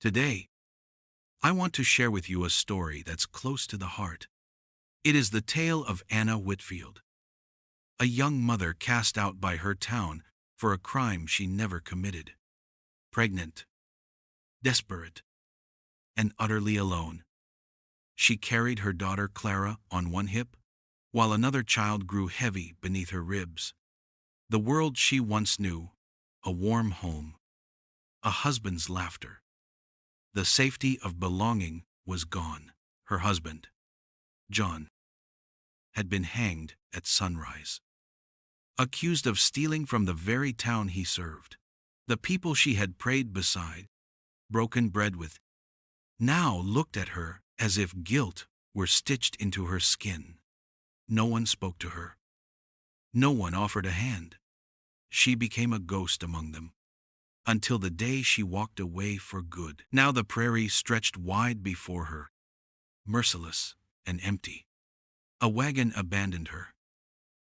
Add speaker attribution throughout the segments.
Speaker 1: Today, I want to share with you a story that's close to the heart. It is the tale of Anna Whitfield, a young mother cast out by her town for a crime she never committed. Pregnant, desperate, and utterly alone, she carried her daughter Clara on one hip, while another child grew heavy beneath her ribs. The world she once knew, a warm home, a husband's laughter, the safety of belonging was gone. Her husband, John, had been hanged at sunrise, accused of stealing from the very town he served. The people she had prayed beside, broken bread with, now looked at her as if guilt were stitched into her skin. No one spoke to her. No one offered a hand. She became a ghost among them, until the day she walked away for good. Now the prairie stretched wide before her, merciless and empty. A wagon abandoned her.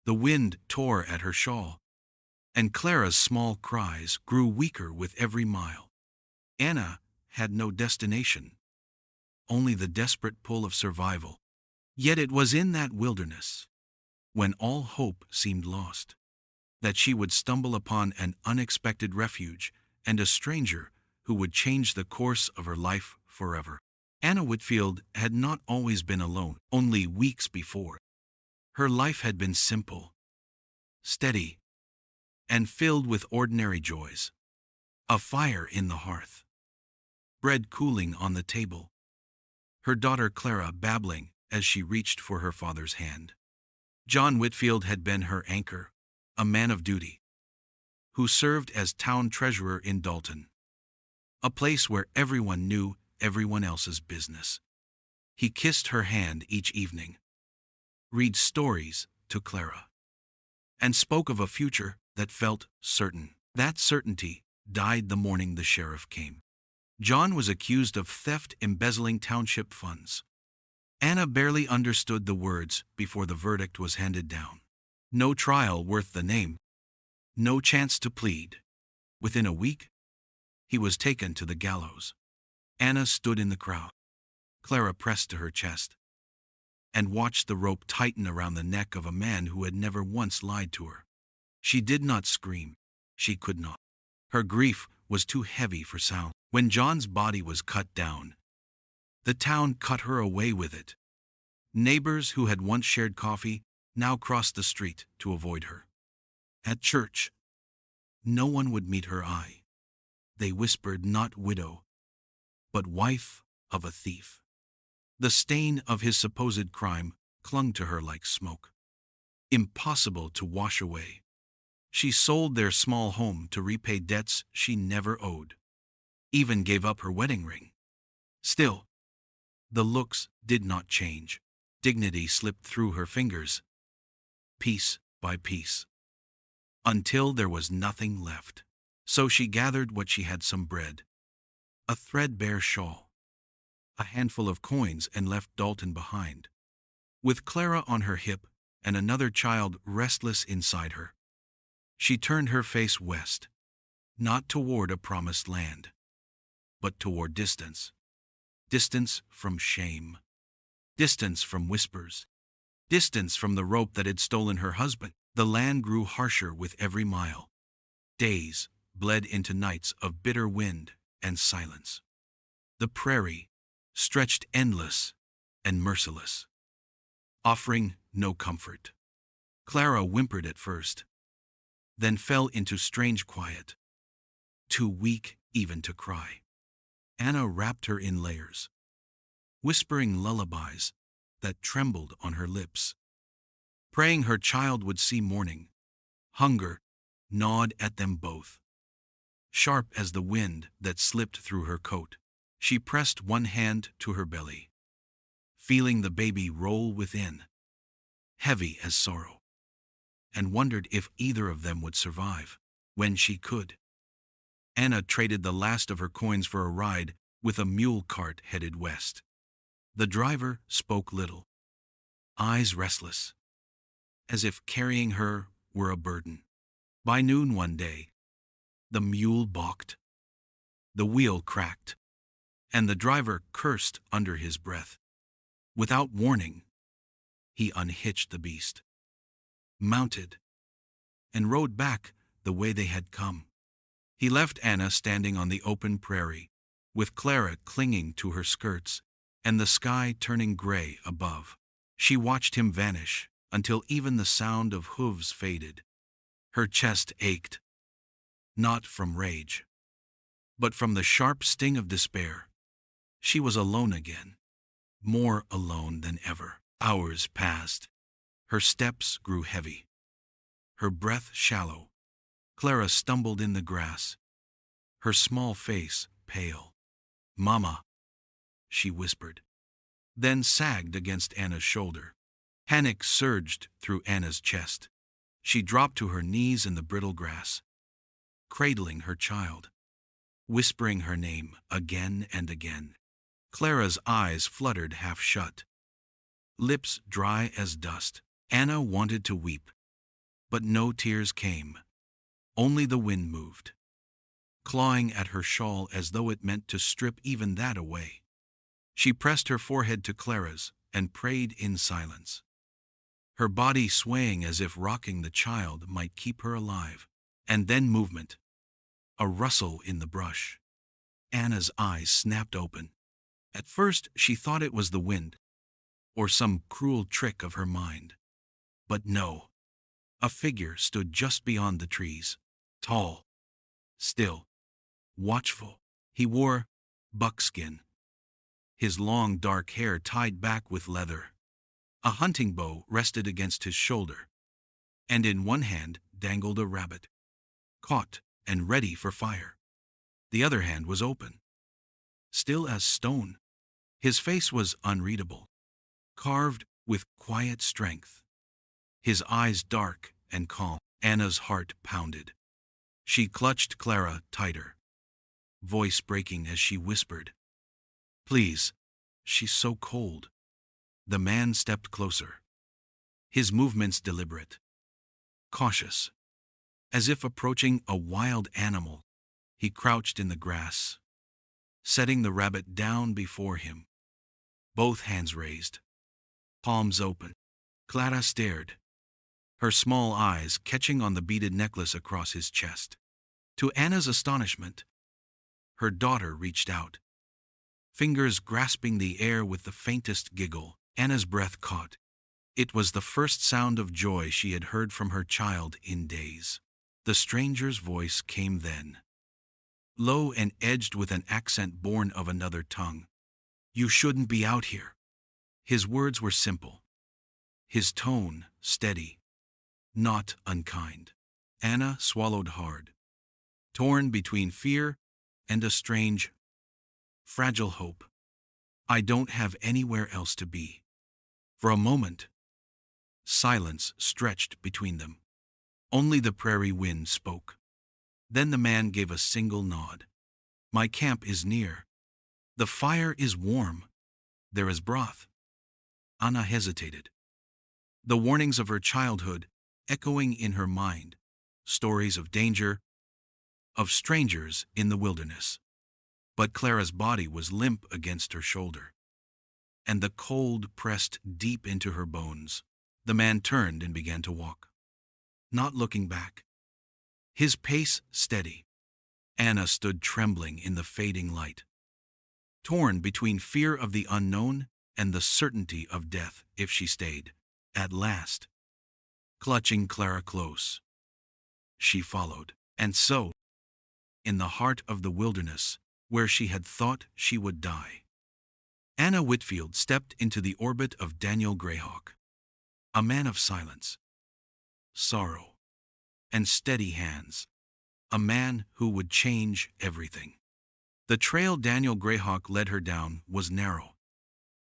Speaker 1: The wind tore at her shawl, and Clara's small cries grew weaker with every mile. Anna had no destination, only the desperate pull of survival. Yet it was in that wilderness, when all hope seemed lost, that she would stumble upon an unexpected refuge and a stranger who would change the course of her life forever. Anna Whitfield had not always been alone. Only weeks before, her life had been simple, steady, and filled with ordinary joys. A fire in the hearth, bread cooling on the table, her daughter Clara babbling as she reached for her father's hand. John Whitfield had been her anchor, a man of duty, who served as town treasurer in Dalton, a place where everyone knew everyone else's business. He kissed her hand each evening, read stories to Clara, and spoke of a future that felt certain. That certainty died the morning the sheriff came. John was accused of theft, embezzling township funds. Anna barely understood the words before the verdict was handed down. No trial worth the name, no chance to plead. Within a week, he was taken to the gallows. Anna stood in the crowd. Clara pressed to her chest and watched the rope tighten around the neck of a man who had never once lied to her. She did not scream. She could not. Her grief was too heavy for sound. When John's body was cut down, the town cut her away with it. Neighbors who had once shared coffee now crossed the street to avoid her. At church, no one would meet her eye. They whispered not widow, but wife of a thief. The stain of his supposed crime clung to her like smoke, impossible to wash away. She sold their small home to repay debts she never owed, even gave up her wedding ring. Still, the looks did not change. Dignity slipped through her fingers, piece by piece, until there was nothing left. So she gathered what she had: some bread, a threadbare shawl, a handful of coins, and left Dalton behind. With Clara on her hip and another child restless inside her, she turned her face west, not toward a promised land, but toward distance. Distance from shame, distance from whispers, distance from the rope that had stolen her husband. The land grew harsher with every mile. Days bled into nights of bitter wind and silence. The prairie stretched endless and merciless, offering no comfort. Clara whimpered at first, then fell into strange quiet, too weak even to cry. Anna wrapped her in layers, whispering lullabies that trembled on her lips, praying her child would see morning. Hunger gnawed at them both, sharp as the wind that slipped through her coat. She pressed one hand to her belly, feeling the baby roll within, heavy as sorrow, and wondered if either of them would survive. When she could, Anna traded the last of her coins for a ride with a mule cart headed west. The driver spoke little, eyes restless, as if carrying her were a burden. By noon one day, the mule balked. The wheel cracked, and the driver cursed under his breath. Without warning, he unhitched the beast, mounted, and rode back the way they had come. He left Anna standing on the open prairie, with Clara clinging to her skirts, and the sky turning gray above. She watched him vanish until even the sound of hooves faded. Her chest ached, not from rage, but from the sharp sting of despair. She was alone again, more alone than ever. Hours passed. Her steps grew heavy, her breath shallow. Clara stumbled in the grass, her small face pale. "Mama," she whispered, then sagged against Anna's shoulder. Panic surged through Anna's chest. She dropped to her knees in the brittle grass, cradling her child, whispering her name again and again. Clara's eyes fluttered half shut, lips dry as dust. Anna wanted to weep, but no tears came. Only the wind moved, clawing at her shawl as though it meant to strip even that away. She pressed her forehead to Clara's and prayed in silence, her body swaying as if rocking the child might keep her alive. And then movement, a rustle in the brush. Anna's eyes snapped open. At first she thought it was the wind, or some cruel trick of her mind. But no, a figure stood just beyond the trees, tall, still, watchful. He wore buckskin, his long dark hair tied back with leather. A hunting bow rested against his shoulder, and in one hand dangled a rabbit, caught and ready for fire. The other hand was open, still as stone. His face was unreadable, carved with quiet strength, his eyes dark and calm. Anna's heart pounded. She clutched Clara tighter, voice breaking as she whispered, "Please, she's so cold." The man stepped closer, his movements deliberate, cautious, as if approaching a wild animal. He crouched in the grass, setting the rabbit down before him, both hands raised, palms open. Clara stared, her small eyes catching on the beaded necklace across his chest. To Anna's astonishment, her daughter reached out, fingers grasping the air with the faintest giggle. Anna's breath caught. It was the first sound of joy she had heard from her child in days. The stranger's voice came then, low and edged with an accent born of another tongue. "You shouldn't be out here." His words were simple, his tone steady, not unkind. Anna swallowed hard, torn between fear and a strange, fragile hope. "I don't have anywhere else to be." For a moment, silence stretched between them. Only the prairie wind spoke. Then the man gave a single nod. "My camp is near. The fire is warm. There is broth." Anna hesitated, the warnings of her childhood echoing in her mind, stories of danger, of strangers in the wilderness. But Clara's body was limp against her shoulder, and the cold pressed deep into her bones. The man turned and began to walk, not looking back, his pace steady. Anna stood trembling in the fading light, torn between fear of the unknown and the certainty of death if she stayed. At last, clutching Clara close, she followed. And so, in the heart of the wilderness, where she had thought she would die, Anna Whitfield stepped into the orbit of Daniel Greyhawk, a man of silence, sorrow, and steady hands, a man who would change everything. The trail Daniel Greyhawk led her down was narrow,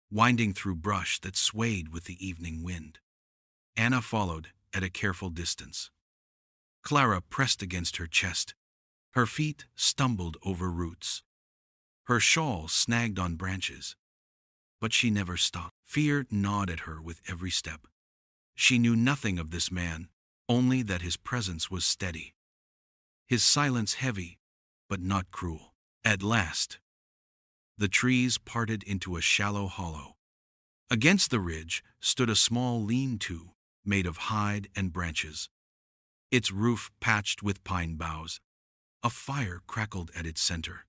Speaker 1: winding through brush that swayed with the evening wind. Anna followed at a careful distance. Clara pressed against her chest. Her feet stumbled over roots. Her shawl snagged on branches. But she never stopped. Fear gnawed at her with every step. She knew nothing of this man, only that his presence was steady, his silence heavy, but not cruel. At last, The trees parted into a shallow hollow. Against the ridge stood a small lean-to, made of hide and branches. Its roof patched with pine boughs. A fire crackled at its center,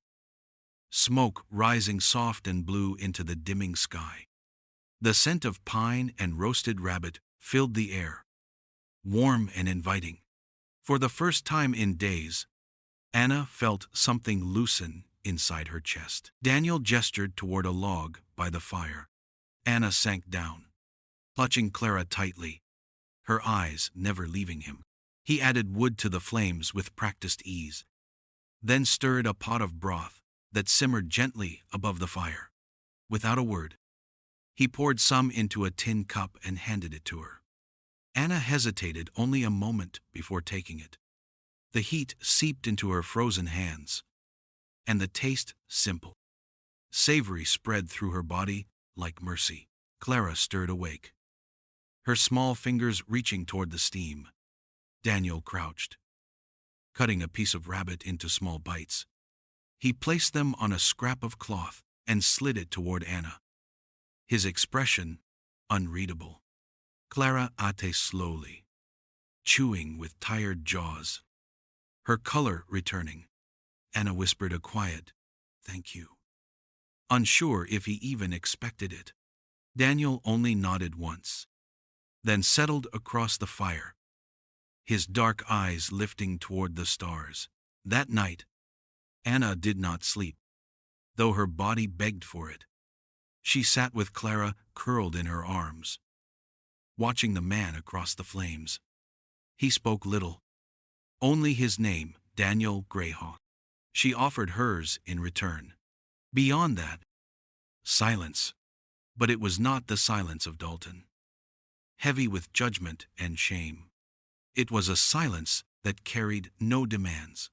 Speaker 1: smoke rising soft and blue into the dimming sky. The scent of pine and roasted rabbit filled the air, warm and inviting. For the first time in days, Anna felt something loosen inside her chest. Daniel gestured toward a log by the fire. Anna sank down, clutching Clara tightly, her eyes never leaving him. He added wood to the flames with practiced ease, then stirred a pot of broth that simmered gently above the fire. Without a word, he poured some into a tin cup and handed it to her. Anna hesitated only a moment before taking it. The heat seeped into her frozen hands, and the taste simple, savory spread through her body like mercy. Clara stirred awake, her small fingers reaching toward the steam. Daniel crouched, cutting a piece of rabbit into small bites. He placed them on a scrap of cloth and slid it toward Anna, his expression unreadable. Clara ate slowly, chewing with tired jaws, her color returning. Anna whispered a quiet, "Thank you," unsure if he even expected it. Daniel only nodded once, then settled across the fire, his dark eyes lifting toward the stars. That night, Anna did not sleep, though her body begged for it. She sat with Clara curled in her arms, watching the man across the flames. He spoke little, only his name, Daniel Greyhawk. She offered hers in return. Beyond that, silence. But it was not the silence of Dalton, heavy with judgment and shame. It was a silence that carried no demands.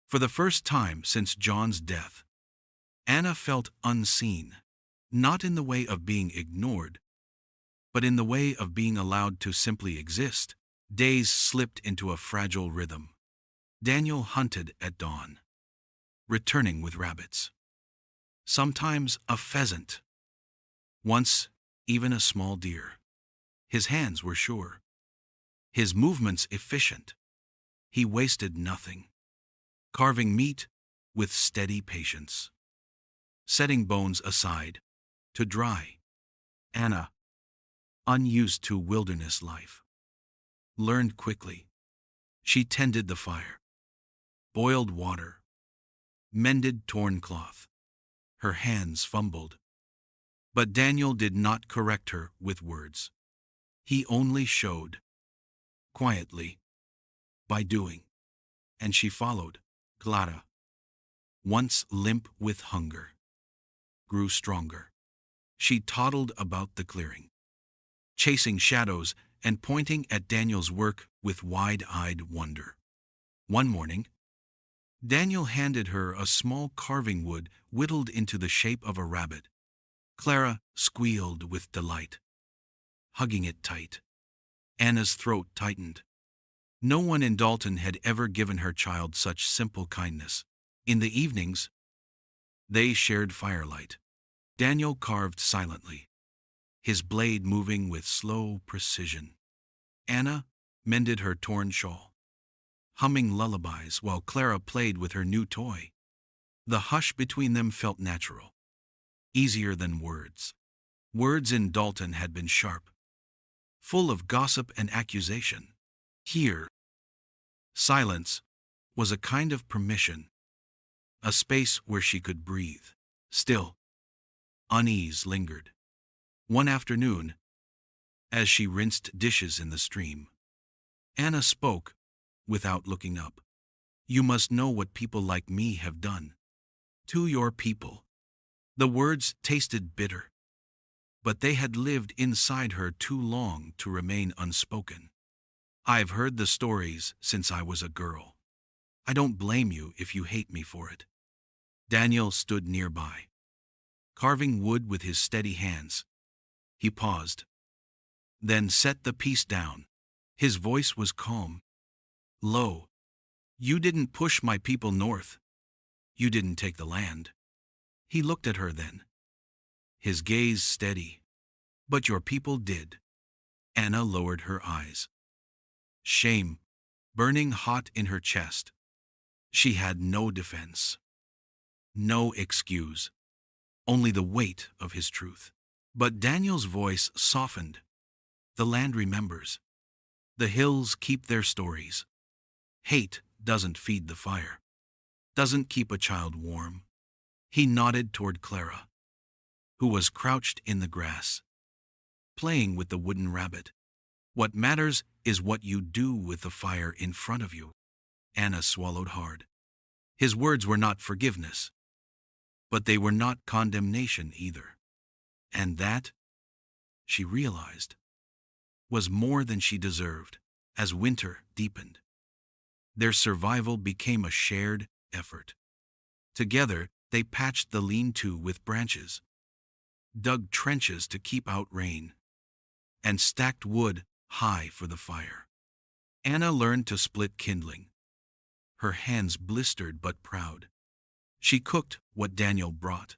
Speaker 1: For the first time since John's death, Anna felt unseen, not in the way of being ignored, but in the way of being allowed to simply exist. Days slipped into a fragile rhythm. Daniel hunted at dawn, returning with rabbits. Sometimes a pheasant. Once, even a small deer. His hands were sure, his movements efficient. He wasted nothing, carving meat with steady patience, setting bones aside to dry. Anna, unused to wilderness life, learned quickly. She tended the fire, boiled water, mended torn cloth. Her hands fumbled, but Daniel did not correct her with words. He only showed, quietly, by doing. And she followed. Clara, once limp with hunger, grew stronger. She toddled about the clearing, chasing shadows and pointing at Daniel's work with wide-eyed wonder. One morning, Daniel handed her a small carving wood whittled into the shape of a rabbit. Clara squealed with delight, hugging it tight. Anna's throat tightened. No one in Dalton had ever given her child such simple kindness. In the evenings, they shared firelight. Daniel carved silently, his blade moving with slow precision. Anna mended her torn shawl, humming lullabies while Clara played with her new toy. The hush between them felt natural, easier than words. Words in Dalton had been sharp, full of gossip and accusation. Here, silence was a kind of permission, a space where she could breathe. Still, unease lingered. One afternoon, as she rinsed dishes in the stream, Anna spoke without looking up. "You must know what people like me have done to your people." The words tasted bitter, but they had lived inside her too long to remain unspoken. "I've heard the stories since I was a girl. I don't blame you if you hate me for it." Daniel stood nearby, carving wood with his steady hands. He paused, then set the piece down. His voice was calm, low. "You didn't push my people north. You didn't take the land. He looked at her then, his gaze steady. But your people did. Anna lowered her eyes. Shame burning hot in her chest. She had no defense, no excuse, only the weight of his truth. But Daniel's voice softened. The land remembers. The hills keep their stories. Hate doesn't feed the fire, doesn't keep a child warm. He nodded toward Clara, who was crouched in the grass, playing with the wooden rabbit. What matters is what you do with the fire in front of you. Anna swallowed hard. His words were not forgiveness, but they were not condemnation either. And that, she realized, was more than she deserved. As winter deepened, their survival became a shared effort. Together, they patched the lean-to with branches, dug trenches to keep out rain, and stacked wood high for the fire. Anna learned to split kindling, her hands blistered but proud. She cooked what Daniel brought,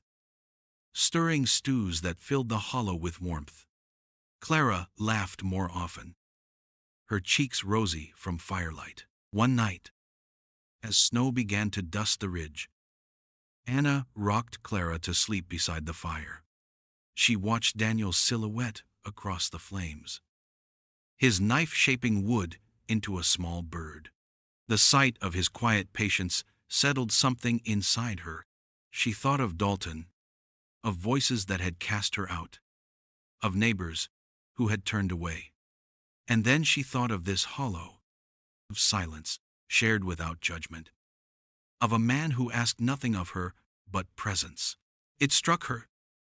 Speaker 1: stirring stews that filled the hollow with warmth. Clara laughed more often, her cheeks rosy from firelight. One night, as snow began to dust the ridge, Anna rocked Clara to sleep beside the fire. She watched Daniel's silhouette across the flames, his knife shaping wood into a small bird. The sight of his quiet patience settled something inside her. She thought of Dalton, of voices that had cast her out, of neighbors who had turned away. And then she thought of this hollow, of silence shared without judgment, of a man who asked nothing of her but presence. It struck her.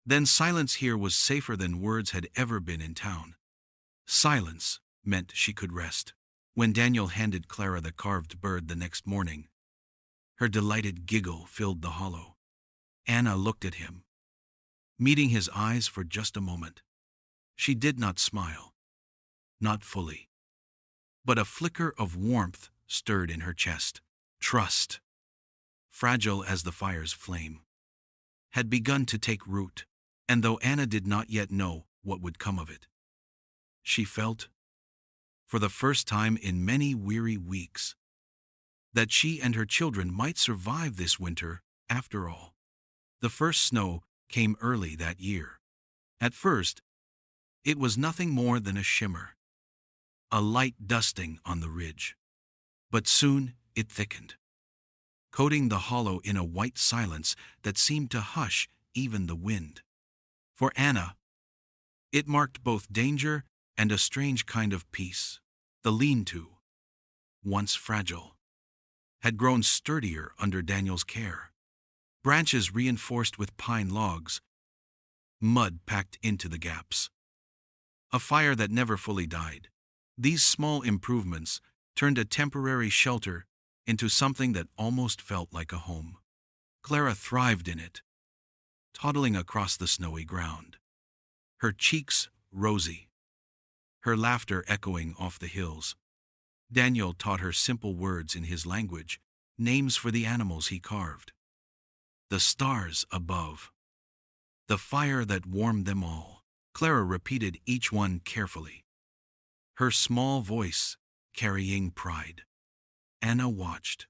Speaker 1: Then silence here was safer than words had ever been in town. Silence meant she could rest. When Daniel handed Clara the carved bird the next morning, her delighted giggle filled the hollow. Anna looked at him, meeting his eyes for just a moment. She did not smile, not fully, but a flicker of warmth stirred in her chest. Trust, fragile as the fire's flame, had begun to take root, and though Anna did not yet know what would come of it, she felt, for the first time in many weary weeks, that she and her children might survive this winter after all. The first snow came early that year. At first, it was nothing more than a shimmer, a light dusting on the ridge. But soon it thickened, coating the hollow in a white silence that seemed to hush even the wind. For Anna, it marked both danger and a strange kind of peace. The lean-to, once fragile, had grown sturdier under Daniel's care. Branches reinforced with pine logs, mud packed into the gaps. A fire that never fully died. These small improvements turned a temporary shelter into something that almost felt like a home. Clara thrived in it, toddling across the snowy ground, her cheeks rosy, her laughter echoing off the hills. Daniel taught her simple words in his language, names for the animals he carved. The stars above, the fire that warmed them all. Clara repeated each one carefully, her small voice carrying pride. Anna watched,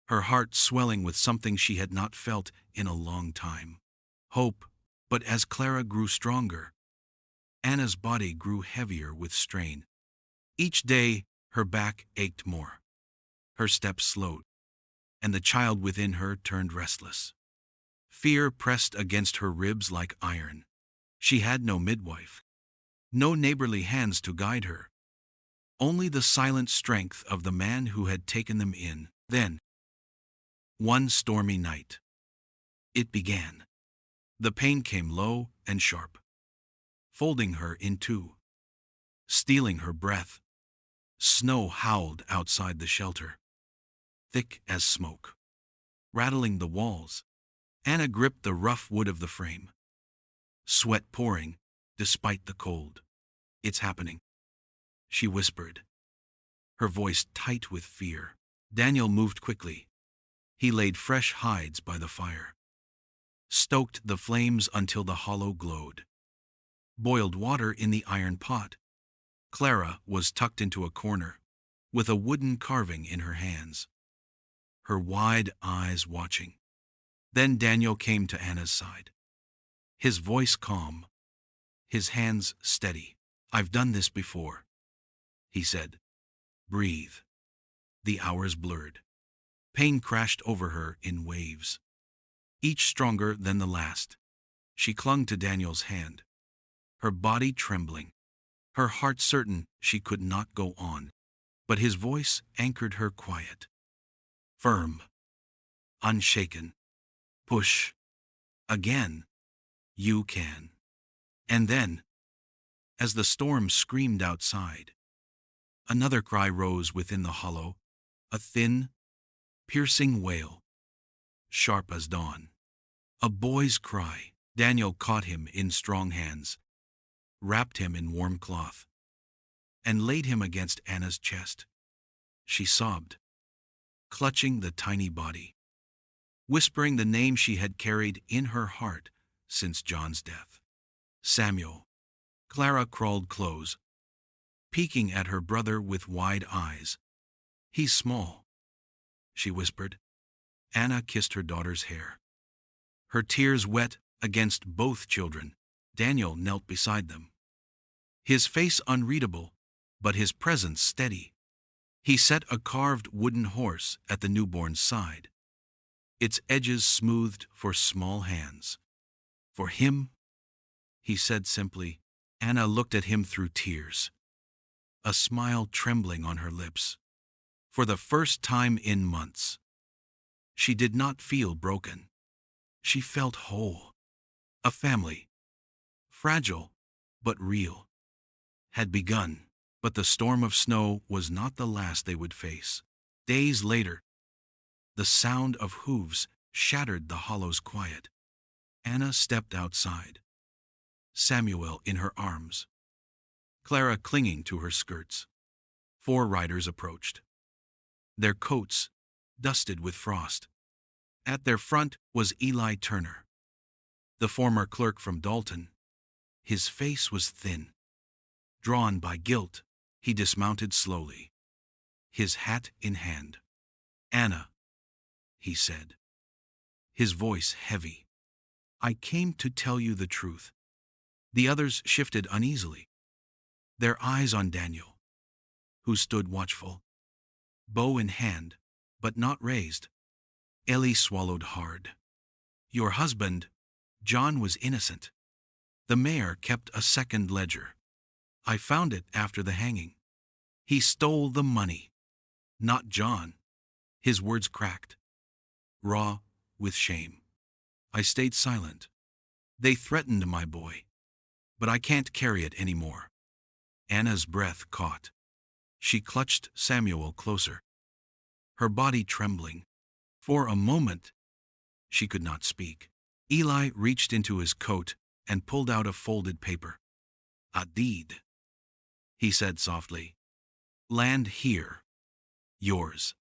Speaker 1: her heart swelling with something she had not felt in a long time. Hope. But as Clara grew stronger, Anna's body grew heavier with strain. Each day, her back ached more, her steps slowed, and the child within her turned restless. Fear pressed against her ribs like iron. She had no midwife, no neighborly hands to guide her, only the silent strength of the man who had taken them in. Then, one stormy night, it began. The pain came low and sharp, folding her in two, stealing her breath. Snow howled outside the shelter, thick as smoke, rattling the walls. Anna gripped the rough wood of the frame, sweat pouring despite the cold. "It's happening," she whispered, her voice tight with fear. Daniel moved quickly. He laid fresh hides by the fire, stoked the flames until the hollow glowed. Boiled water in the iron pot. Clara was tucked into a corner, with a wooden carving in her hands, her wide eyes watching. Then Daniel came to Anna's side, his voice calm, his hands steady. "I've done this before," he said. "Breathe." The hours blurred. Pain crashed over her in waves, each stronger than the last. She clung to Daniel's hand, her body trembling, her heart certain she could not go on. But his voice anchored her quiet, firm, unshaken. "Push. Again. You can." And then, as the storm screamed outside, another cry rose within the hollow, a thin, piercing wail, sharp as dawn. A boy's cry. Daniel caught him in strong hands, wrapped him in warm cloth, and laid him against Anna's chest. She sobbed, clutching the tiny body, whispering the name she had carried in her heart since John's death. "Samuel." Clara crawled close, peeking at her brother with wide eyes. "He's small," she whispered. Anna kissed her daughter's hair, her tears wet against both children. Daniel knelt beside them, his face unreadable, but his presence steady. He set a carved wooden horse at the newborn's side, its edges smoothed for small hands. "For him," he said simply. Anna looked at him through tears, a smile trembling on her lips. For the first time in months, she did not feel broken. She felt whole. A family, fragile but real, had begun. But the storm of snow was not the last they would face. Days later, the sound of hooves shattered the hollow's quiet. Anna stepped outside, Samuel in her arms, Clara clinging to her skirts. 4 riders approached, their coats dusted with frost. At their front was Eli Turner, the former clerk from Dalton. His face was thin, drawn by guilt. He dismounted slowly, his hat in hand. "Anna," he said, his voice heavy, "I came to tell you the truth." The others shifted uneasily, their eyes on Daniel, who stood watchful, bow in hand, but not raised. Eli swallowed hard. "Your husband, John, was innocent. The mayor kept a second ledger. I found it after the hanging. He stole the money, not John." His words cracked, raw with shame. I stayed silent. "They threatened my boy, but I can't carry it anymore." Anna's breath caught. She clutched Samuel closer, her body trembling. For a moment, she could not speak. Eli reached into his coat and pulled out a folded paper. "A deed," he said softly. "Land here, yours,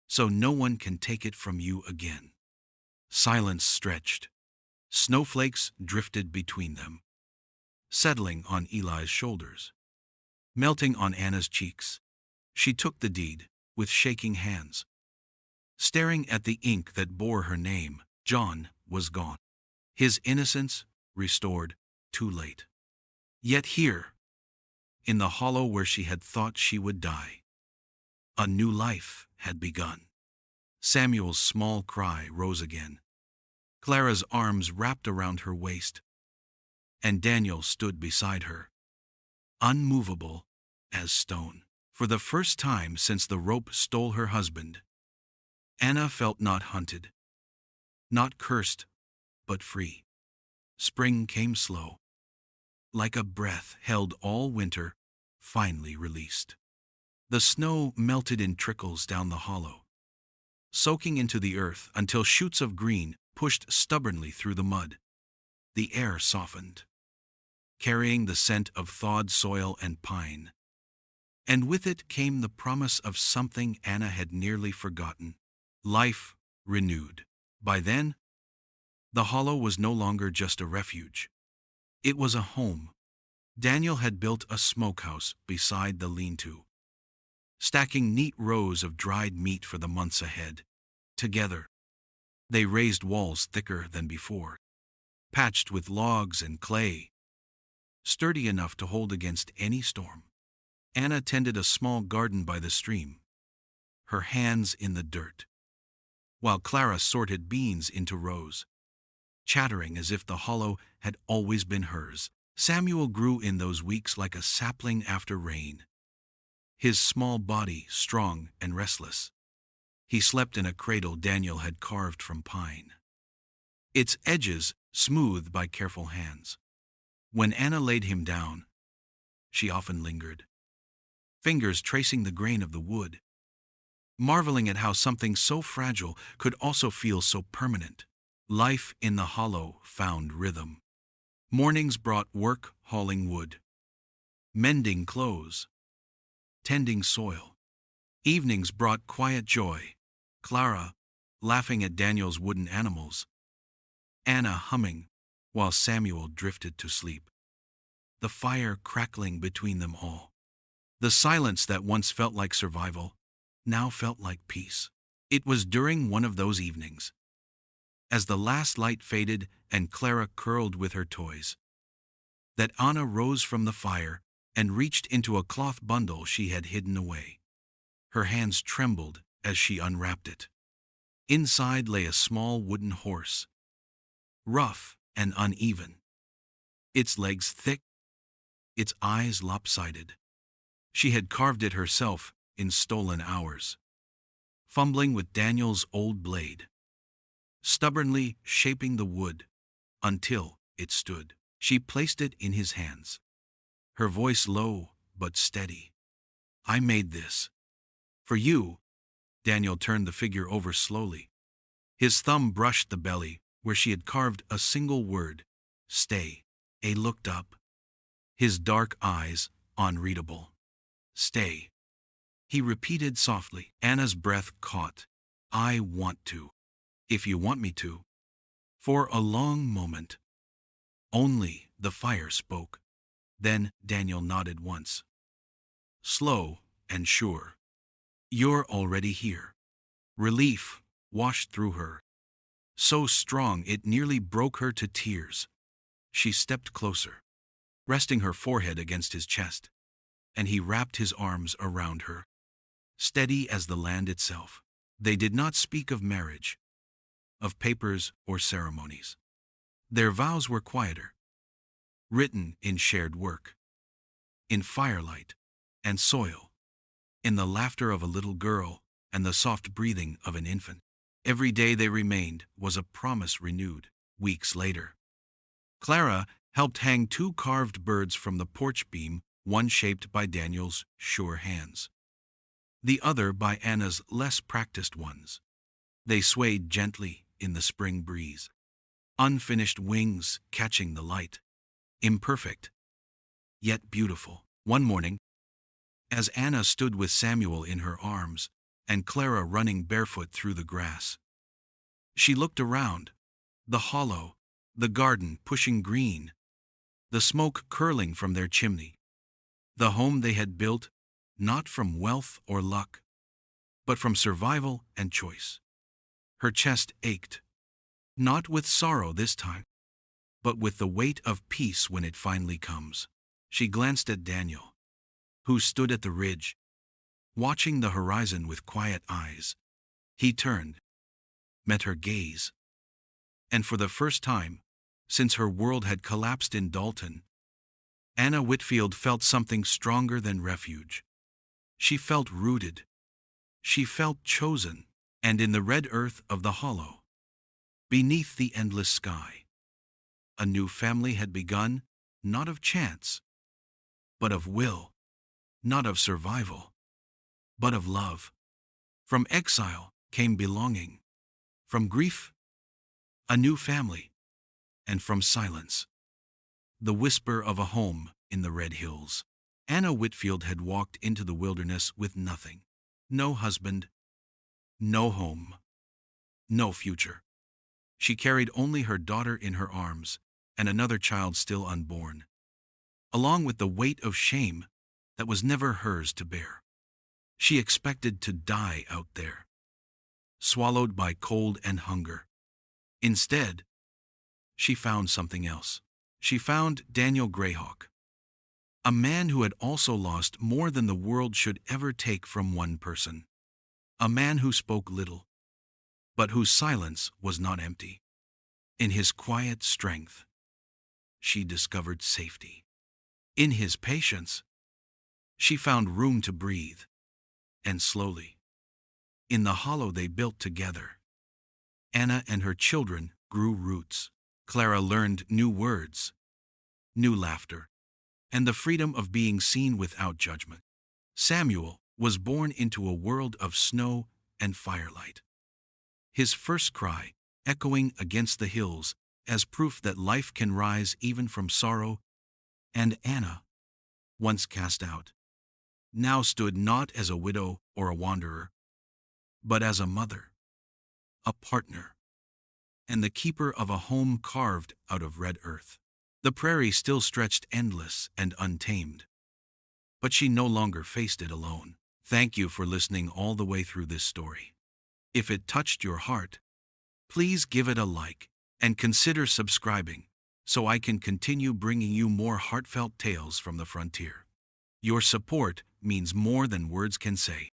Speaker 1: so no one can take it from you again." Silence stretched. Snowflakes drifted between them, settling on Eli's shoulders, melting on Anna's cheeks. She took the deed with shaking hands, staring at the ink that bore her name. John was gone, his innocence restored too late. Yet here, in the hollow where she had thought she would die, a new life had begun. Samuel's small cry rose again. Clara's arms wrapped around her waist, and Daniel stood beside her, unmovable as stone. For the first time since the rope stole her husband, Anna felt not hunted, not cursed, but free. Spring came slow, like a breath held all winter, finally released. The snow melted in trickles down the hollow, soaking into the earth until shoots of green pushed stubbornly through the mud. The air softened, carrying the scent of thawed soil and pine. And with it came the promise of something Anna had nearly forgotten: life renewed. By then, The hollow was no longer just a refuge. It was a home. Daniel had built a smokehouse beside the lean-to, stacking neat rows of dried meat for the months ahead. Together, they raised walls thicker than before, patched with logs and clay, sturdy enough to hold against any storm. Anna tended a small garden by the stream, her hands in the dirt, while Clara sorted beans into rows, chattering as if the hollow had always been hers. Samuel grew in those weeks like a sapling after rain, his small body strong and restless. He slept in a cradle Daniel had carved from pine, its edges smoothed by careful hands. When Anna laid him down, she often lingered, fingers tracing the grain of the wood, marveling at how something so fragile could also feel so permanent. Life in the hollow found rhythm. Mornings brought work hauling wood, mending clothes, tending soil. Evenings brought quiet joy, Clara laughing at Daniel's wooden animals, Anna humming while Samuel drifted to sleep. The fire crackling between them all. The silence that once felt like survival now felt like peace. It was during one of those evenings, as the last light faded and Clara curled with her toys, that Anna rose from the fire and reached into a cloth bundle she had hidden away. Her hands trembled as she unwrapped it. Inside lay a small wooden horse, rough and uneven, its legs thick, its eyes lopsided. She had carved it herself in stolen hours, fumbling with Daniel's old blade, stubbornly shaping the wood until it stood. She placed it in his hands, her voice low but steady. "I made this for you." Daniel turned the figure over slowly. His thumb brushed the belly where she had carved a single word, "Stay." A looked up, his dark eyes unreadable. "Stay," he repeated softly. Anna's breath caught. "I want to, if you want me to." For a long moment, only the fire spoke. Then Daniel nodded once, slow and sure. "You're already here." Relief washed through her, so strong it nearly broke her to tears. She stepped closer, resting her forehead against his chest, and he wrapped his arms around her, steady as the land itself. They did not speak of marriage, of papers or ceremonies. Their vows were quieter, written in shared work, in firelight and soil, in the laughter of a little girl and the soft breathing of an infant. Every day they remained was a promise renewed. Weeks later, Clara helped hang 2 carved birds from the porch beam, one shaped by Daniel's sure hands, the other by Anna's less practiced ones. They swayed gently in the spring breeze, unfinished wings catching the light, imperfect, yet beautiful. One morning, as Anna stood with Samuel in her arms and Clara running barefoot through the grass, she looked around, the hollow, the garden pushing green, the smoke curling from their chimney, the home they had built not from wealth or luck, but from survival and choice. Her chest ached, not with sorrow this time, but with the weight of peace when it finally comes. She glanced at Daniel, who stood at the ridge, watching the horizon with quiet eyes. He turned, met her gaze, and for the first time, since her world had collapsed in Dalton, Anna Whitfield felt something stronger than refuge. She felt rooted. She felt chosen, and in the red earth of the hollow, beneath the endless sky, a new family had begun, not of chance, but of will, not of survival, but of love. From exile came belonging, from grief, a new family, and from silence, the whisper of a home in the Red Hills. Anna Whitfield had walked into the wilderness with nothing. No husband, no home, no future. She carried only her daughter in her arms, and another child still unborn, along with the weight of shame that was never hers to bear. She expected to die out there, swallowed by cold and hunger. Instead, she found something else. She found Daniel Greyhawk, a man who had also lost more than the world should ever take from one person. A man who spoke little, but whose silence was not empty. In his quiet strength, she discovered safety. In his patience, she found room to breathe. And slowly, in the hollow they built together, Anna and her children grew roots. Clara learned new words, new laughter, and the freedom of being seen without judgment. Samuel was born into a world of snow and firelight, his first cry echoing against the hills as proof that life can rise even from sorrow. And Anna, once cast out, now stood not as a widow or a wanderer, but as a mother, a partner, and the keeper of a home carved out of red earth. The prairie still stretched endless and untamed, but she no longer faced it alone. Thank you for listening all the way through this story. If it touched your heart, please give it a like and consider subscribing so I can continue bringing you more heartfelt tales from the frontier. Your support means more than words can say.